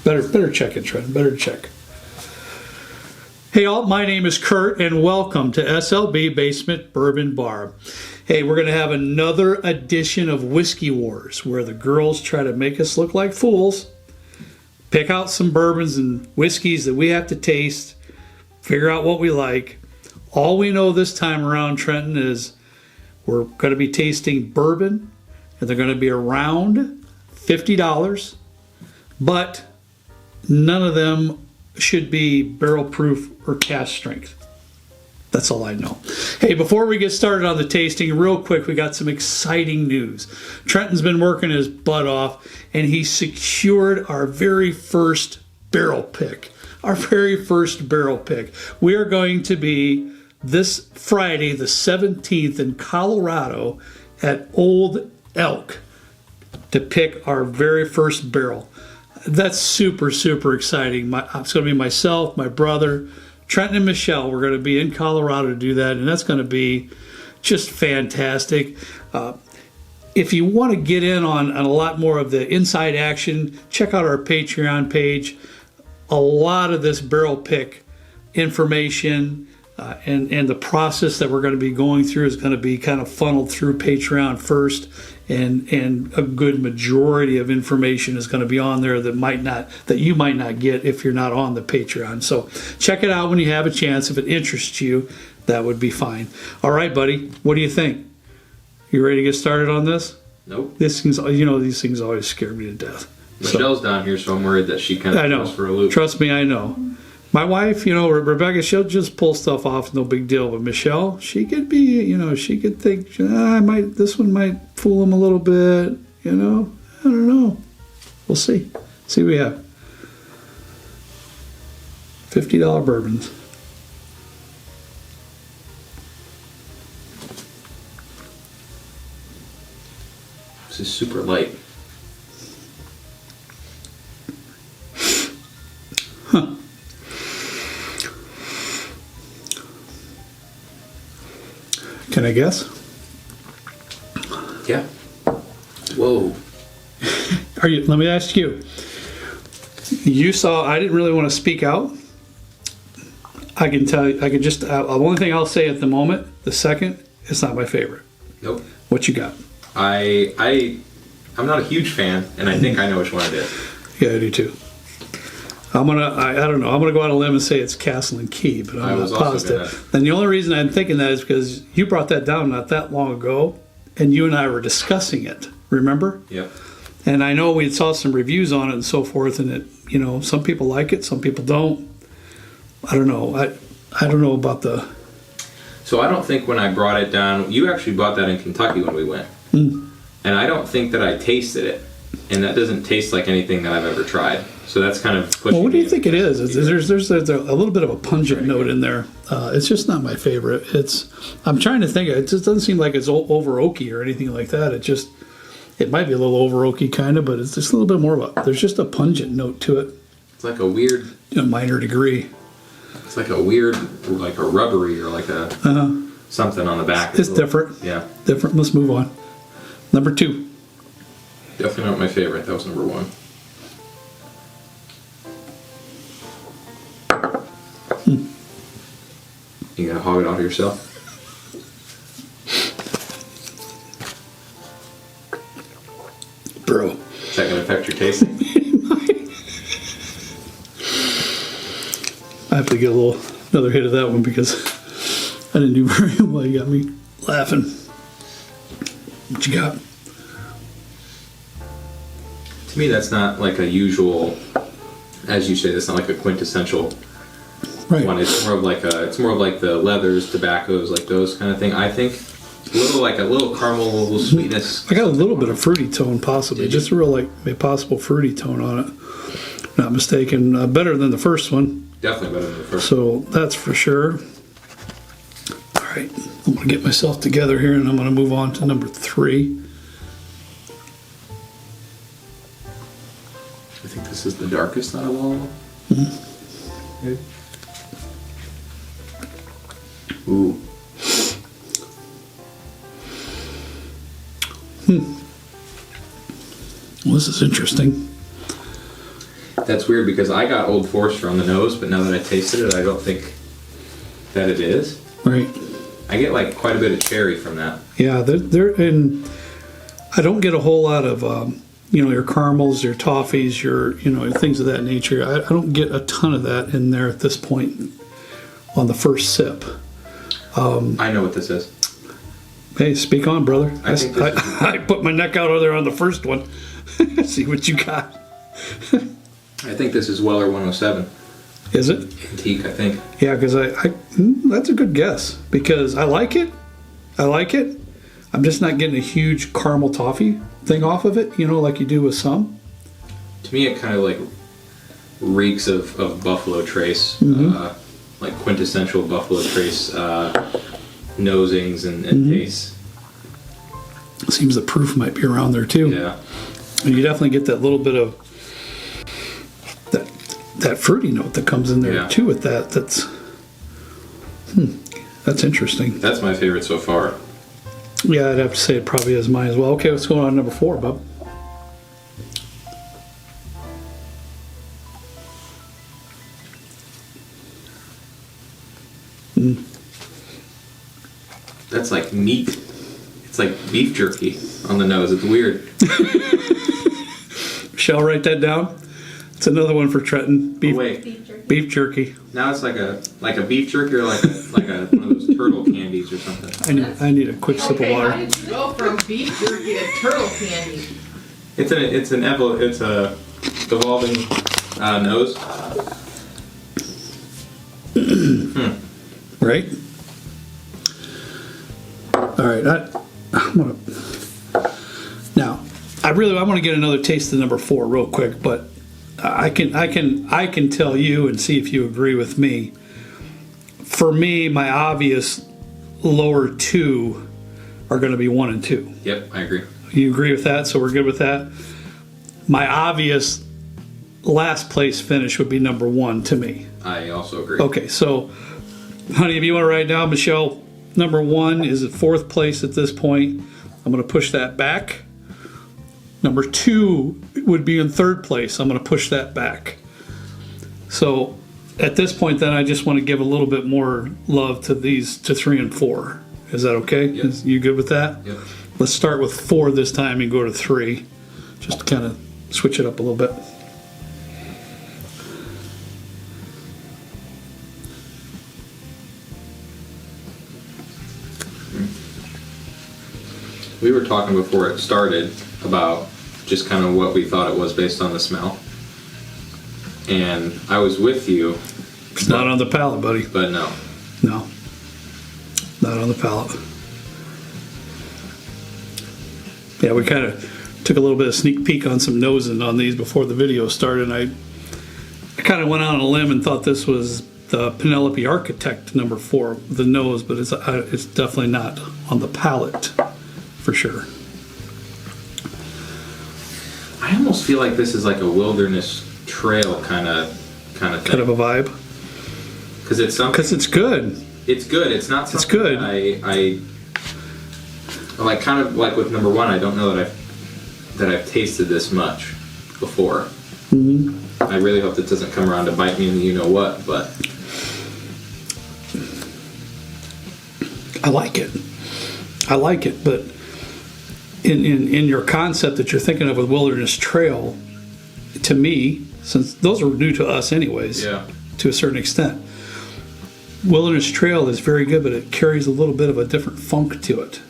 Better check it, Trent. Better check. Hey all, my name is Kurt and welcome to SLB Basement Bourbon Bar. Hey, we're going to have another edition of Whiskey Wars where the girls try to make us look like fools, pick out some bourbons and whiskeys that we have to taste, figure out what we like. All we know this time around, Trenton, is we're going to be tasting bourbon and they're going to be around $50, but none of them should be barrel proof or cask strength. That's all I know. Hey, before we get started on the tasting, real quick, we got some exciting news. Trenton's been working his butt off and he secured our very first barrel pick. Our very first barrel pick. We are going to be this Friday, the 17th in Colorado at Old Elk to pick our very first barrel. That's super, super exciting. It's going to be myself, my brother, Trenton and Michelle. We're going to be in Colorado to do that, and that's going to be just fantastic. If you want to get in on a lot more of the inside action, check out our Patreon page. A lot of this barrel pick information and the process that we're going to be going through is going to be kind of funneled through Patreon first, and a good majority of information is going to be on there that you might not get if you're not on the Patreon. So check it out when you have a chance. If it interests you, that would be fine. All right, buddy, what do you think? You ready to get started on this? Nope. These things always scare me to death. Michelle's down here, so I'm worried that she kind of goes for a loop. Trust me, I know. My wife, Rebecca, she'll just pull stuff off, no big deal. But Michelle, she could be, she could think, this one might fool him a little bit, I don't know. We'll see. See what we have. $50 bourbons. This is super light. Huh. Can I guess? Yeah. Whoa. Let me ask you. You saw, I didn't really want to speak out. I can tell you, the only thing I'll say at the moment, the second, it's not my favorite. Nope. What you got? I'm not a huge fan, and I think I know which one it is. Yeah, I do too. I don't know. I'm gonna go out on a limb and say it's Castle and Key, but I'm not positive. And the only reason I'm thinking that is because you brought that down not that long ago, and you and I were discussing it. Remember? Yep. And I know we saw some reviews on it and so forth, and it, some people like it, some people don't. I don't know. I don't know about the. So I don't think when I brought it down, you actually bought that in Kentucky when we went, and I don't think that I tasted it, and that doesn't taste like anything that I've ever tried. So that's kind of pushing. Well, what do you think it is? There's a little bit of a pungent note in there. It's just not my favorite. I'm trying to think. It just doesn't seem like it's over oaky or anything like that. It might be a little over oaky kind of, but it's just a little bit more of there's just a pungent note to it. It's like a weird. A minor degree. It's like a weird, like a rubbery or like a something on the back. It's different. Yeah. Different. Let's move on. Number 2. Definitely not my favorite. That was number 1. You gotta hog it off yourself. Bro. Is that gonna affect your taste? I have to get another hit of that one because I didn't do very well. You got me laughing. What you got? To me, that's not like a usual, as you say, that's not like a quintessential one. It's more of like the leathers, tobaccos, like those kind of thing. I think a little caramel, a little sweetness. I got a little bit of fruity tone, possibly, just a real a possible fruity tone on it. Not mistaken. Better than the first one. Definitely better than the first. So that's for sure. All right, I'm gonna get myself together here, and I'm gonna move on to number 3. I think this is the darkest out of all of them. Mm-hmm. Ooh. Well, this is interesting. That's weird because I got Old Forester on the nose, but now that I tasted it, I don't think that it is. Right. I get like quite a bit of cherry from that. Yeah, and I don't get a whole lot of your caramels, your toffees, your things of that nature. I don't get a ton of that in there at this point on the first sip. I know what this is. Hey, speak on, brother. I put my neck out over there on the first one. See what you got. I think this is Weller 107. Is it? Antique, I think. Yeah, because that's a good guess because I like it. I'm just not getting a huge caramel toffee thing off of it, like you do with some. To me, it kind of like reeks of Buffalo Trace, like quintessential Buffalo Trace nosings and tastes. Seems the proof might be around there too. Yeah. And you definitely get that little bit of that fruity note that comes in there too with that. That's interesting. That's my favorite so far. Yeah, I'd have to say it probably is mine as well. Okay, what's going on number 4, bub? That's like meat. It's like beef jerky on the nose. It's weird. Shall write that down? It's another one for Trenton. Beef jerky. Now it's like a beef jerky or like a one of those turtle candies or something. I need a quick sip of water. How did you go from beef jerky to turtle candy? It's a evolving nose. Right. All right. I'm gonna now. I want to get another taste of number 4 real quick, but I can tell you and see if you agree with me. For me, my obvious lower 2 are going to be 1 and 2. Yep, I agree. You agree with that? So we're good with that. My obvious last place finish would be number 1 to me. I also agree. Okay, so honey, if you want to write down, Michelle, number 1 is at 4th place at this point. I'm going to push that back. Number 2 would be in 3rd place. I'm going to push that back. So at this point, then I just want to give a little bit more love to 3 and 4. Is that okay? Yep. You good with that? Yep. Let's start with 4 this time and go to 3, just to kind of switch it up a little bit. We were talking before it started about just kind of what we thought it was based on the smell. And I was with you. It's not on the palate, buddy. But no. No. Not on the palate. Yeah, we kind of took a little bit of sneak peek on some nosing on these before the video started. And I kind of went out on a limb and thought this was the Penelope Architect number 4, the nose, but it's definitely not on the palate for sure. I almost feel like this is like a wilderness trail kind of thing. Kind of a vibe. Because it's something. Because it's good. It's good. It's not something. It's good. I like kind of like with number 1. I don't know that I've tasted this much before. Mm-hmm. I really hope that doesn't come around to bite me in the you know what, but I like it, but in your concept that you're thinking of with Wilderness Trail, to me, since those are new to us anyways, to a certain extent, Wilderness Trail is very good, but it carries a little bit of a different funk to it.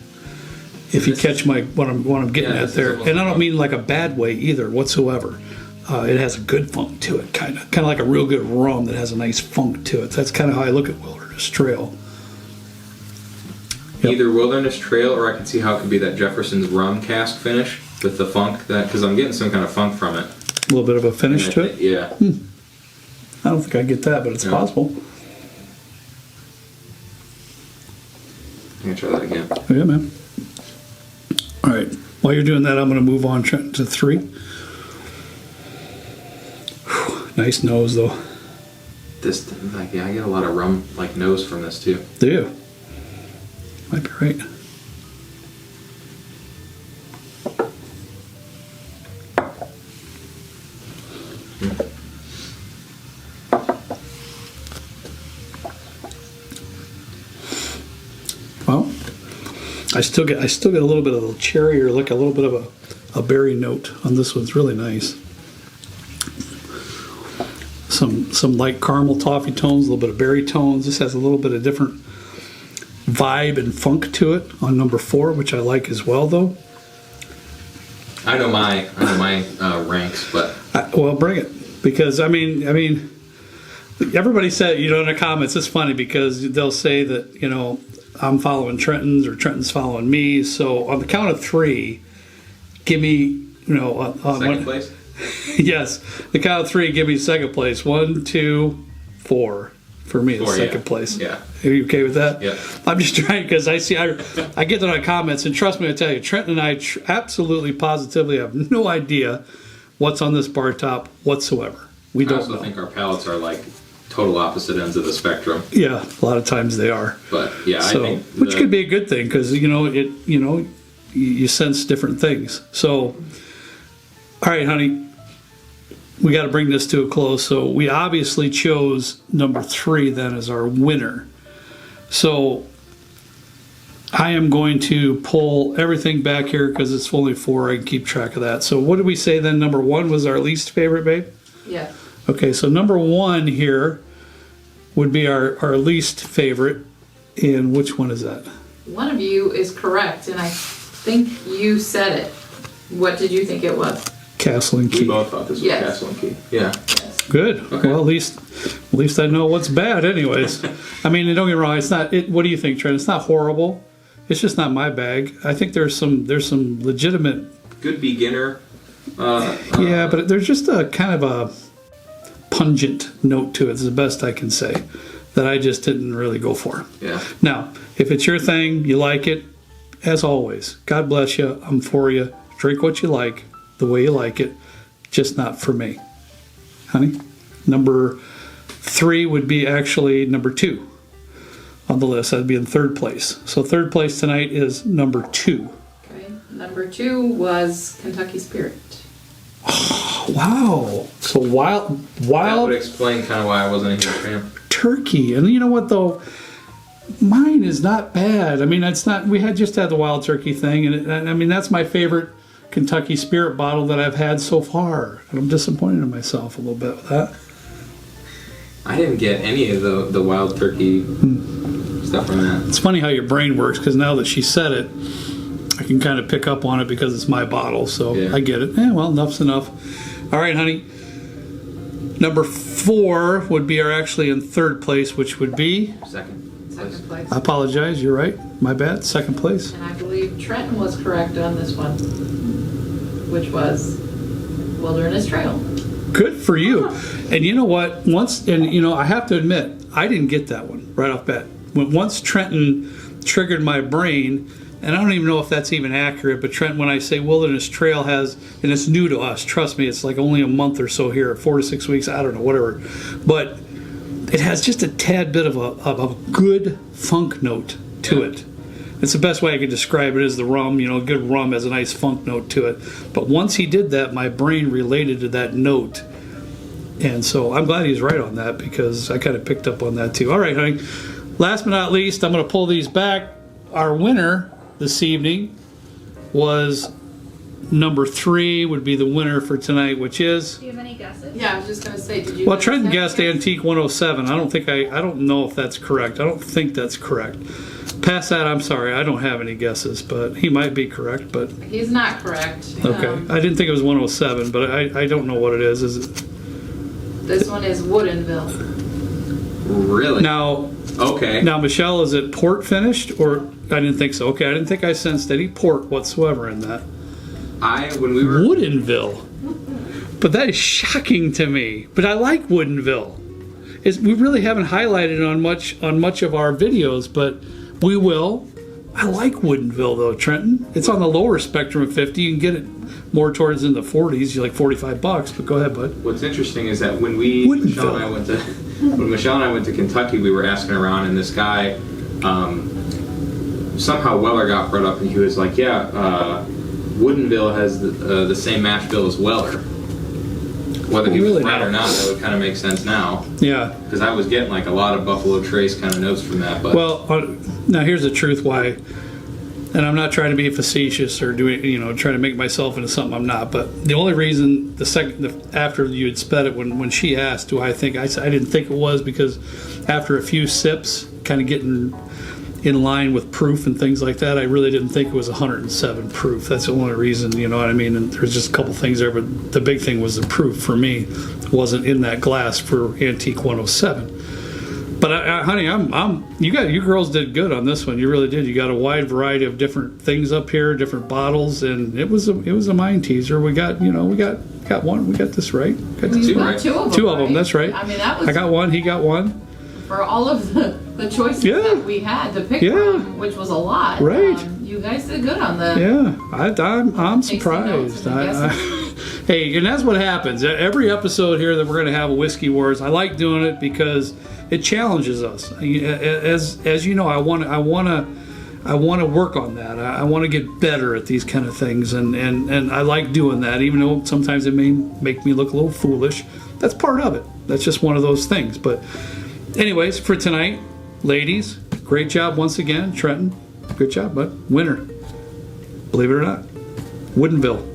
If you catch what I'm getting at there, and I don't mean like a bad way either whatsoever. It has a good funk to it, kind of like a real good rum that has a nice funk to it. That's kind of how I look at Wilderness Trail. Yep. Either Wilderness Trail, or I can see how it could be that Jefferson's rum cask finish with the funk, because I'm getting some kind of funk from it. A little bit of a finish to it? Yeah. I don't think I get that, but it's possible. I'm going to try that again. Oh, yeah, man. All right. While you're doing that, I'm going to move on to 3. Whew, nice nose, though. I get a lot of rum nose from this too. Do you? Might be right. I still get a little bit of the cherry or like a little bit of a berry note on this one. It's really nice. Some light caramel toffee tones, a little bit of berry tones. This has a little bit of different vibe and funk to it on number 4, which I like as well, though. I know my ranks, but Well, bring it, because I mean, everybody said, you know, in the comments, it's funny because they'll say that, you know, I'm following Trenton's or Trenton's following me. So on the count of 3, give me, you know, on second place. Yes, the count of 3, give me second place. 1, 2, 4 for me. 4, second place. Yeah. Are you okay with that? Yeah. I'm just trying because I get that on comments, and trust me, I tell you, Trenton and I absolutely, positively have no idea what's on this bar top whatsoever. We don't know. I also think our palates are like total opposite ends of the spectrum. Yeah, a lot of times they are. But yeah, So, I think which could be a good thing because you sense different things. So, all right, honey, we got to bring this to a close. So we obviously chose number 3 then as our winner. So I am going to pull everything back here because it's only 4. I can keep track of that. So what did we say then? Number 1 was our least favorite, babe? Yes. Okay, so number 1 here would be our least favorite. And which one is that? One of you is correct, and I think you said it. What did you think it was? Castle and we Key. both thought this was Yes. Castle and Key. Yeah. Yes. Good. Okay. Well, at least I know what's bad, anyways. I mean, don't get me wrong. It's not. What do you think, Trent? It's not horrible. It's just not my bag. I think there's some legitimate. Good beginner. Yeah, but there's just a kind of a pungent note to it. Is the best I can say. That I just didn't really go for. Yeah. Now, if it's your thing, you like it, as always, God bless you. I'm for you. Drink what you like, the way you like it, just not for me. Honey? Number 3 would be actually number 2 on the list. That'd be in 3rd place. So 3rd place tonight is number 2. Okay. Number 2 was Kentucky Spirit. Oh, wow. So wild That would explain kind of why I wasn't a huge fan. turkey. And you know what, though? Mine is not bad. I mean, it's not. We just had the wild turkey thing, and I mean that's my favorite Kentucky Spirit bottle that I've had so far, and I'm disappointed in myself a little bit with that. I didn't get any of the wild turkey stuff from that. It's funny how your brain works because now that she said it, I can kind of pick up on it because it's my bottle, so Yeah. I get it. Well, enough's enough. All right, honey. Number 4 would be actually in 3rd place, which would be. Second Place. I apologize. You're right. My bad. 2nd place. And I believe Trenton was correct on this one, which was Wilderness Trail. Good for you. And you know what? I have to admit, I didn't get that one right off bat. Once Trenton triggered my brain, and I don't even know if that's even accurate, but Trenton, when I say Wilderness Trail has, and it's new to us, trust me, it's like only a month or so here, 4 to 6 weeks, I don't know, whatever. But it has just a tad bit of a good funk note to it. It's the best way I could describe it is the rum. You know, good rum has a nice funk note to it. But once he did that, my brain related to that note. And so I'm glad he's right on that because I kind of picked up on that too. All right, honey. Last but not least, I'm going to pull these back. Our winner this evening was number 3 would be the winner for tonight, which is. Do you have any guesses? Yeah, I was just going to say, did you? Well, guys Trenton have guessed guesses? Antique 107. I don't know if that's correct. I don't think that's correct. Past that, I'm sorry. I don't have any guesses, but he might be correct. But He's not correct. okay, I didn't think it was 107, but I don't know what it is. Is it This one is Woodinville. Really? now? Okay. Now, Michelle, is it port finished or I didn't think so. Okay, I didn't think I sensed any port whatsoever in that. When we were Woodinville. But that is shocking to me. But I like Woodinville. We really haven't highlighted it on much of our videos, but we will. I like Woodinville though, Trenton. It's on the lower spectrum of 50. You can get it more towards in the 40s. You're like $45, but go ahead, bud. What's interesting is that when Michelle and I went to Kentucky, we were asking around, and this guy somehow Weller got brought up, and he was like, "Yeah, Woodinville has the same mash bill as Weller." Whether he was Really right now? or not, that would kind of make sense now. Yeah. Because I was getting like a lot of Buffalo Trace kind of notes from that. But Well, now here's the truth why And I'm not trying to be facetious or doing, trying to make myself into something I'm not. But the only reason after you had sped it, when she asked, do I think, I didn't think it was, because after a few sips, kind of getting in line with proof and things like that, I really didn't think it was 107 proof. That's the only reason, you know what I mean? And there's just a couple things there, but the big thing was the proof for me wasn't in that glass for Antique 107. But honey, you girls did good on this one. You really did. You got a wide variety of different things up here, different bottles, and it was a mind teaser. We got one. We got this right. Got two of them. Two of them. That's right. I mean, that was. I got one. He got one. For all of the choices that we had to pick from, which was a lot. Right. You guys did good on the. Yeah, I'm surprised. Hey, and that's what happens. Every episode here that we're going to have a Whiskey Wars, I like doing it because it challenges us. As you know, I want to work on that. I want to get better at these kind of things, and I like doing that, even though sometimes it may make me look a little foolish. That's part of it. That's just one of those things. But anyways, for tonight, ladies, great job once again. Trenton, good job, bud. Winner. Believe it or not. Woodinville.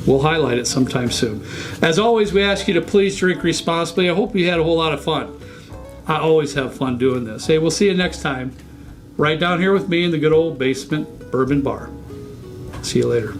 We'll highlight it sometime soon. As always, we ask you to please drink responsibly. I hope you had a whole lot of fun. I always have fun doing this. Hey, we'll see you next time. Right down here with me in the good old basement bourbon bar. See you later.